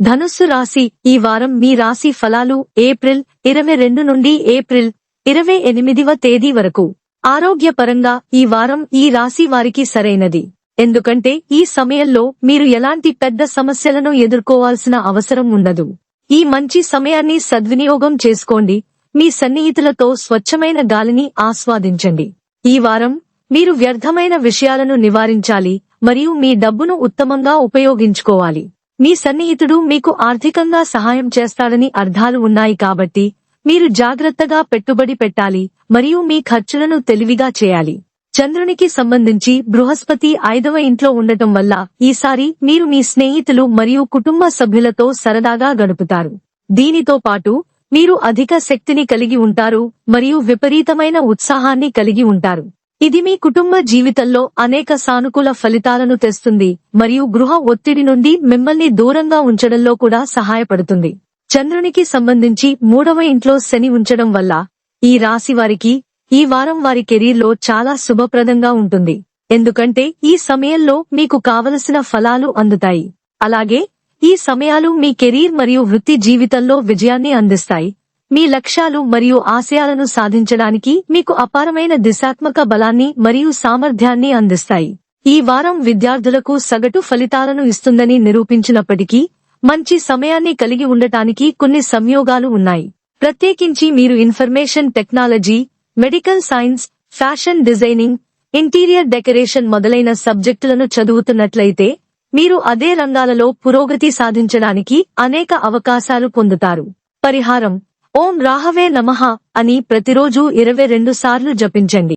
ధనుస్సు రాశి. ఈ వారం మీ రాశి ఫలాలు ఏప్రిల్ 22 నుండి ఏప్రిల్ 28వ తేదీ వరకు. ఆరోగ్యపరంగా ఈ వారం ఈ రాశి వారికి సరైనది. ఎందుకంటే ఈ సమయంలో మీరు ఎలాంటి పెద్ద సమస్యలను ఎదుర్కోవాల్సిన అవసరం ఉండదు. ఈ మంచి సమయాన్ని సద్వినియోగం చేసుకోండి. మీ సన్నిహితులతో స్వచ్ఛమైన గాలిని ఆస్వాదించండి. ఈ వారం మీరు వ్యర్థమైన విషయాలను నివారించాలి మరియు మీ డబ్బును ఉత్తమంగా ఉపయోగించుకోవాలి. మీ సన్నిహితుడు మీకు ఆర్థికంగా సహాయం చేస్తాడని అర్థాలు ఉన్నాయి కాబట్టి మీరు జాగ్రత్తగా పెట్టుబడి పెట్టాలి మరియు మీ ఖర్చులను తెలివిగా చేయాలి. చంద్రునికి సంబంధించి బృహస్పతి 5వ ఇంట్లో ఉండటం వల్ల ఈసారి మీరు మీ స్నేహితులు మరియు కుటుంబ సభ్యులతో సరదాగా గడుపుతారు. దీనితో పాటు మీరు అధిక శక్తిని కలిగి ఉంటారు మరియు విపరీతమైన ఉత్సాహాన్ని కలిగి ఉంటారు. ఇది మీ కుటుంబ జీవితంలో అనేక సానుకూల ఫలితాలను తెస్తుంది మరియు గృహ ఒత్తిడి నుండి మిమ్మల్ని దూరంగా ఉంచడంలో కూడా సహాయపడుతుంది. చంద్రునికి సంబంధించి 3వ ఇంట్లో శని ఉంచడం వల్ల ఈ రాశి వారికి ఈ వారం వారి కెరీర్లో చాలా శుభప్రదంగా ఉంటుంది. ఎందుకంటే ఈ సమయంలో మీకు కావలసిన ఫలాలు అందుతాయి. అలాగే ఈ సమయాలు మీ కెరీర్ మరియు వృత్తి జీవితంలో విజయాన్ని అందిస్తాయి. మీ లక్ష్యాలు మరియు ఆశయాలను సాధించడానికి మీకు అపారమైన దిశాత్మక బలాన్ని మరియు సామర్థ్యాన్ని అందిస్తాయి. ఈ వారం విద్యార్థులకు సగటు ఫలితాలను ఇస్తుందని నిరూపించినప్పటికీ మంచి సమయాన్ని కలిగి ఉండటానికి కొన్ని సంయోగాలు ఉన్నాయి. ప్రత్యేకించి మీరు information technology, medical science, fashion designing, interior decoration మొదలైన సబ్జెక్టులను చదువుతున్నట్లయితే మీరు అదే రంగాలలో పురోగతి సాధించడానికి అనేక అవకాశాలు పొందుతారు. పరిహారం: ఓం రాహవే నమః అని ప్రతిరోజు 22 సార్లు జపించండి.